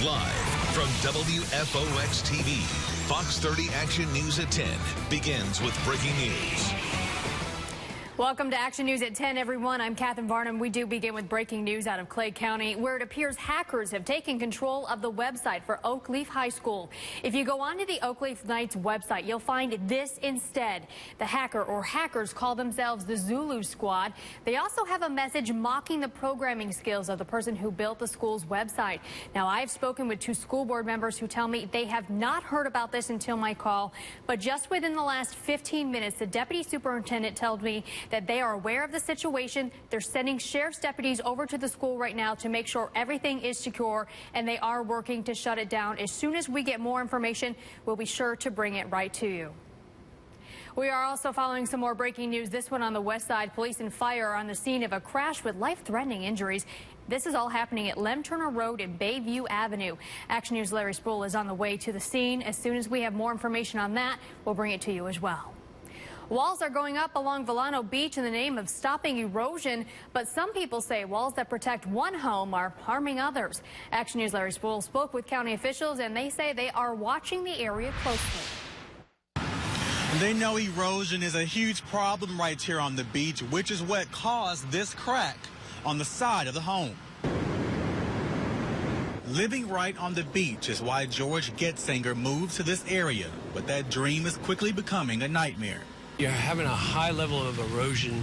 Live from WFOX TV, Fox 30 Action News at 10 begins with breaking news. Welcome to Action News at 10, everyone. I'm Katherine Varnum. We do begin with breaking news out of Clay County, where it appears hackers have taken control of the website for Oakleaf High School. If you go onto the Oakleaf Knights website, you'll find this instead. The hacker or hackers call themselves the Zulu Squad. They also have a message mocking the programming skills of the person who built the school's website. Now, I've spoken with 2 school board members who tell me they have not heard about this until my call, but just within the last 15 minutes, the deputy superintendent told me that they are aware of the situation. They're sending sheriff's deputies over to the school right now to make sure everything is secure, and they are working to shut it down. As soon as we get more information, we'll be sure to bring it right to you. We are also following some more breaking news. This one on the west side. Police and fire are on the scene of a crash with life-threatening injuries. This is all happening at Lem Turner Road and Bayview Avenue. Action News' Larry Sproul is on the way to the scene. As soon as we have more information on that, we'll bring it to you as well. Walls are going up along Volano Beach in the name of stopping erosion, but some people say walls that protect one home are harming others. Action News' Larry Sproul spoke with county officials, and they say they are watching the area closely. They know erosion is a huge problem right here on the beach, which is what caused this crack on the side of the home. Living right on the beach is why George Getzinger moved to this area, but that dream is quickly becoming a nightmare. You're having a high level of erosion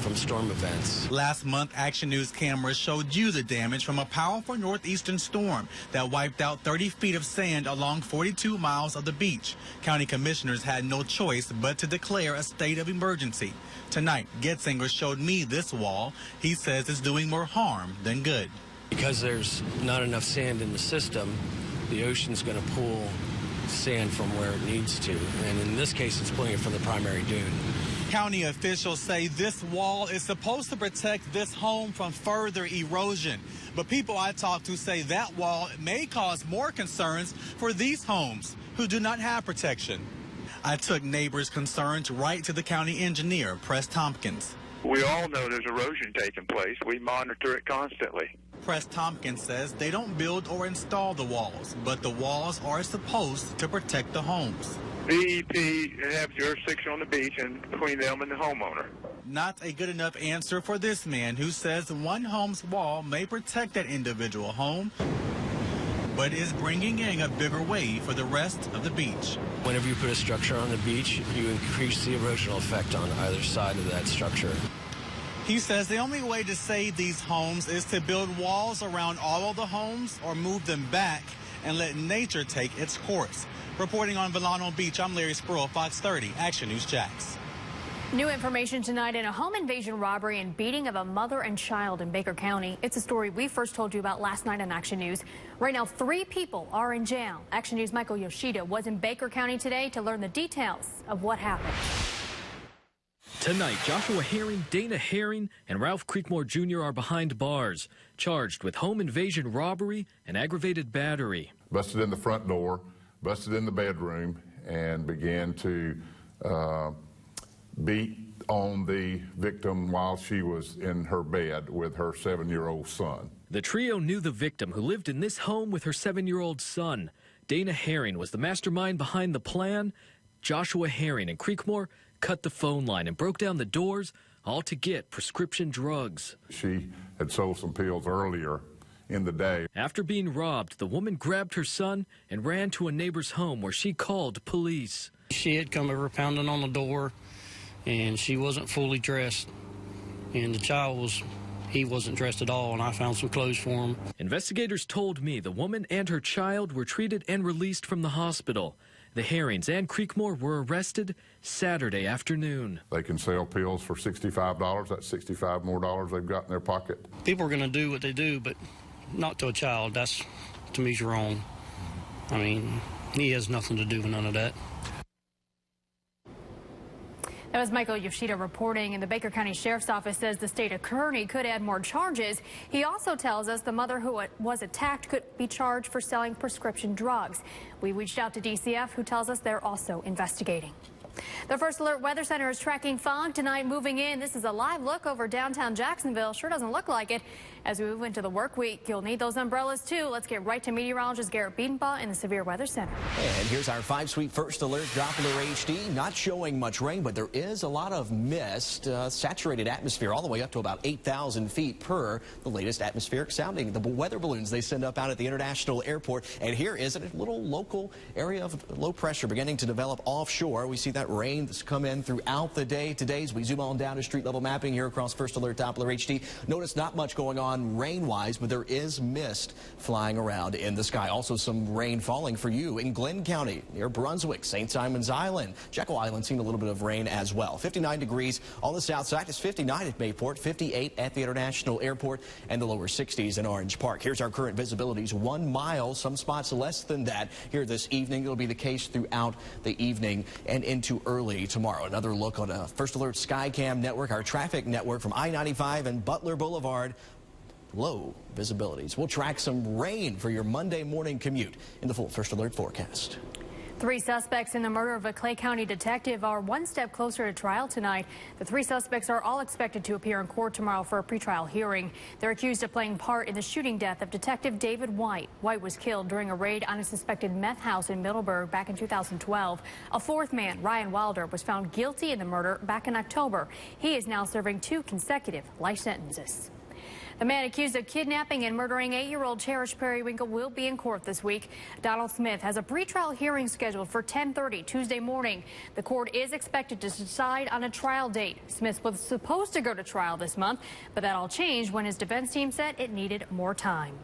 from storm events. Last month, Action News cameras showed you the damage from a powerful northeastern storm that wiped out 30 feet of sand along 42 miles of the beach. County commissioners had no choice but to declare a state of emergency. Tonight, Getzinger showed me this wall. He says it's doing more harm than good. Because there's not enough sand in the system, the ocean's going to pull sand from where it needs to, and in this case it's pulling it from the primary dune. County officials say this wall is supposed to protect this home from further erosion, but people I talked to say that wall may cause more concerns for these homes who do not have protection. I took neighbors' concerns right to the county engineer, Press Tompkins. We all know there's erosion taking place. We monitor it constantly. Press Tompkins says they don't build or install the walls, but the walls are supposed to protect the homes. DEP have jurisdiction on the beach and between them and the homeowner. Not a good enough answer for this man who says one home's wall may protect that individual home, but is bringing in a bigger wave for the rest of the beach. Whenever you put a structure on the beach, you increase the erosional effect on either side of that structure. He says the only way to save these homes is to build walls around all of the homes or move them back and let nature take its course. Reporting on Volano Beach, I'm Larry Sproul, Fox 30, Action News Jax. New information tonight in a home invasion robbery and beating of a mother and child in Baker County. It's a story we first told you about last night on Action News. Right now, 3 people are in jail. Action News' Michael Yoshida was in Baker County today to learn the details of what happened. Tonight, Joshua Herring, Dana Herring, and Ralph Creekmore Jr. are behind bars, charged with home invasion robbery and aggravated battery. Busted in the front door, busted in the bedroom, and began to beat on the victim while she was in her bed with her 7-year-old son. The trio knew the victim, who lived in this home with her 7-year-old son. Dana Herring was the mastermind behind the plan. Joshua Herring and Creekmore cut the phone line and broke down the doors, all to get prescription drugs. She had sold some pills earlier in the day. After being robbed, the woman grabbed her son and ran to a neighbor's home where she called police. She had come over pounding on the door, and she wasn't fully dressed, and the child he wasn't dressed at all, and I found some clothes for him. Investigators told me the woman and her child were treated and released from the hospital. The Herrings and Creekmore were arrested Saturday afternoon. They can sell pills for $65. That's $65 more they've got in their pocket. People are going to do what they do, but not to a child. That's, to me, is wrong. I mean, he has nothing to do with none of that. That was Michael Yoshida reporting, and the Baker County Sheriff's Office says the state attorney could add more charges. He also tells us the mother who was attacked could be charged for selling prescription drugs. We reached out to DCF, who tells us they're also investigating. The First Alert Weather Center is tracking fog tonight moving in. This is a live look over downtown Jacksonville. Sure doesn't look like it. As we move into the work week, you'll need those umbrellas too. Let's get right to meteorologist Garrett Biedenbaugh in the Severe Weather Center. And here's our 5-sweep first alert Doppler HD. Not showing much rain, but there is a lot of mist. Saturated atmosphere all the way up to about 8,000 feet per the latest atmospheric sounding. The weather balloons they send up out at the International Airport. And here is a little local area of low pressure beginning to develop offshore. We see that rain that's come in throughout the day today. As we zoom on down to street level mapping here across First Alert Doppler HD. Notice not much going on rain-wise, but there is mist flying around in the sky. Also some rain falling for you in Glenn County, near Brunswick, St. Simon's Island. Jekyll Island seeing a little bit of rain as well. 59 degrees on the south side. It's 59 at Mayport, 58 at the International Airport, and the lower 60s in Orange Park. Here's our current visibilities. 1 mile, some spots less than that here this evening. It'll be the case throughout the evening and into early tomorrow. Another look on a First Alert Skycam network, our traffic network from I-95 and Butler Boulevard. Low visibilities. We'll track some rain for your Monday morning commute in the full First Alert forecast. 3 suspects in the murder of a Clay County detective are one step closer to trial tonight. The 3 suspects are all expected to appear in court tomorrow for a pretrial hearing. They're accused of playing part in the shooting death of Detective David White. White was killed during a raid on a suspected meth house in Middleburg back in 2012. A 4th man, Ryan Wilder, was found guilty in the murder back in October. He is now serving 2 consecutive life sentences. The man accused of kidnapping and murdering 8-year-old Cherish Periwinkle will be in court this week. Donald Smith has a pretrial hearing scheduled for 10:30 Tuesday morning. The court is expected to decide on a trial date. Smith was supposed to go to trial this month, but that all changed when his defense team said it needed more time.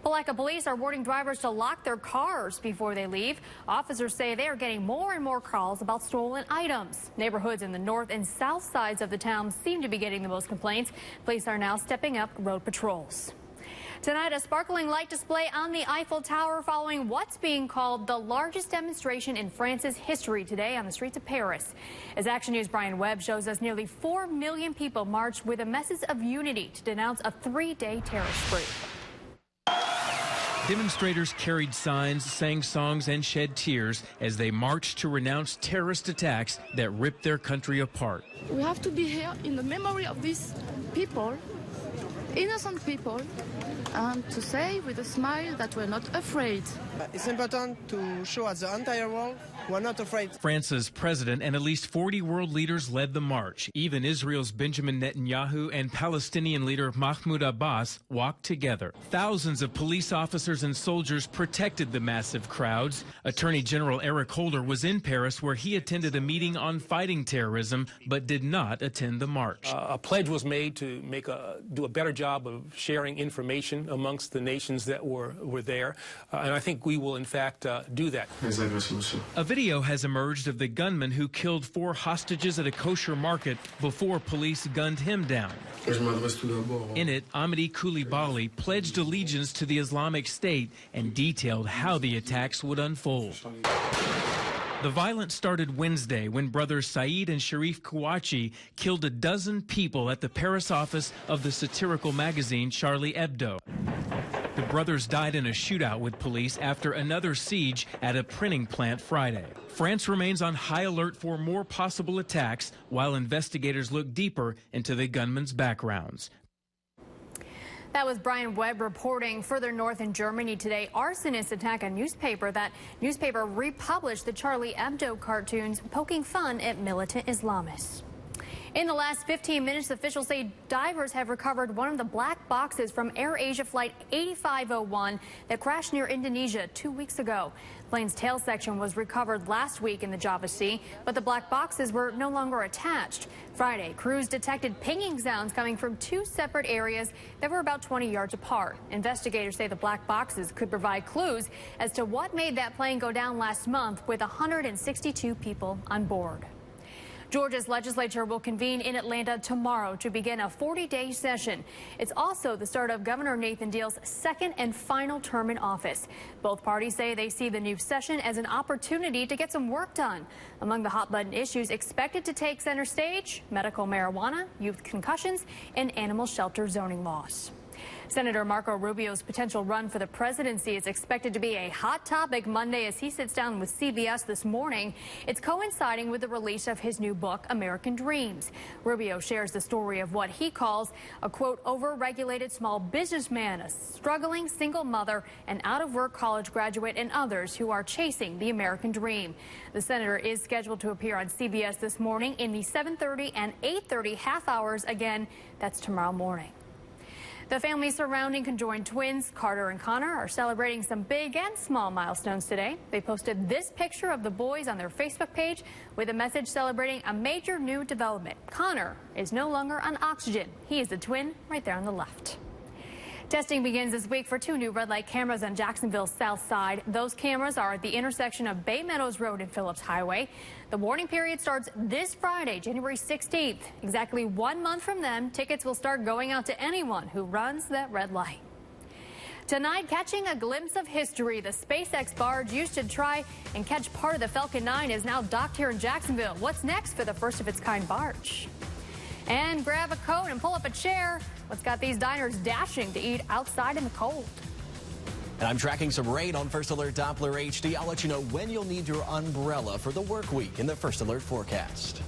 Palatka police are warning drivers to lock their cars before they leave. Officers say they are getting more and more calls about stolen items. Neighborhoods in the north and south sides of the town seem to be getting the most complaints. Police are now stepping up road patrols. Tonight, a sparkling light display on the Eiffel Tower following what's being called the largest demonstration in France's history today on the streets of Paris. As Action News' Brian Webb shows us, nearly 4 million people marched with a message of unity to denounce a 3-day terror spree. Demonstrators carried signs, sang songs, and shed tears as they marched to renounce terrorist attacks that ripped their country apart. We have to be here in the memory of these people, innocent people, and to say with a smile that we're not afraid. It's important to show at the entire world we're not afraid. France's president and at least 40 world leaders led the march. Even Israel's Benjamin Netanyahu and Palestinian leader Mahmoud Abbas walked together. Thousands of police officers and soldiers protected the massive crowds. Attorney General Eric Holder was in Paris where he attended a meeting on fighting terrorism but did not attend the march. A pledge was made to do a better job of sharing information amongst the nations that were there, and I think we will in fact do that. A video has emerged of the gunman who killed 4 hostages at a kosher market before police gunned him down. In it, Amity Coulibaly pledged allegiance to the Islamic State and detailed how the attacks would unfold. The violence started Wednesday when brothers Saeed and Sharif Kouachi killed a dozen people at the Paris office of the satirical magazine Charlie Hebdo. The brothers died in a shootout with police after another siege at a printing plant Friday. France remains on high alert for more possible attacks while investigators look deeper into the gunmen's backgrounds. That was Brian Webb reporting. Further north in Germany today, arsonists attack a newspaper. That newspaper republished the Charlie Hebdo cartoons poking fun at militant Islamists. In the last 15 minutes, officials say divers have recovered one of the black boxes from AirAsia Flight 8501 that crashed near Indonesia 2 weeks ago. The plane's tail section was recovered last week in the Java Sea, but the black boxes were no longer attached. Friday, crews detected pinging sounds coming from 2 separate areas that were about 20 yards apart. Investigators say the black boxes could provide clues as to what made that plane go down last month with 162 people on board. Georgia's legislature will convene in Atlanta tomorrow to begin a 40-day session. It's also the start of Governor Nathan Deal's 2nd and final term in office. Both parties say they see the new session as an opportunity to get some work done. Among the hot-button issues expected to take center stage, medical marijuana, youth concussions, and animal shelter zoning laws. Senator Marco Rubio's potential run for the presidency is expected to be a hot topic Monday as he sits down with CBS this morning. It's coinciding with the release of his new book, American Dreams. Rubio shares the story of what he calls a, quote, over-regulated small businessman, a struggling single mother, an out-of-work college graduate, and others who are chasing the American dream. The senator is scheduled to appear on CBS this morning in the 7:30 and 8:30 half hours. Again, that's tomorrow morning. The families surrounding conjoined twins Carter and Connor are celebrating some big and small milestones today. They posted this picture of the boys on their Facebook page with a message celebrating a major new development. Connor is no longer on oxygen. He is the twin right there on the left. Testing begins this week for 2 new red light cameras on Jacksonville's south side. Those cameras are at the intersection of Bay Meadows Road and Phillips Highway. The warning period starts this Friday, January 16th. Exactly 1 month from then, tickets will start going out to anyone who runs that red light. Tonight, catching a glimpse of history. The SpaceX barge used to try and catch part of the Falcon 9 is now docked here in Jacksonville. What's next for the first of its kind barge? And grab a coat and pull up a chair. What's got these diners dashing to eat outside in the cold? And I'm tracking some rain on First Alert Doppler HD. I'll let you know when you'll need your umbrella for the work week in the First Alert forecast.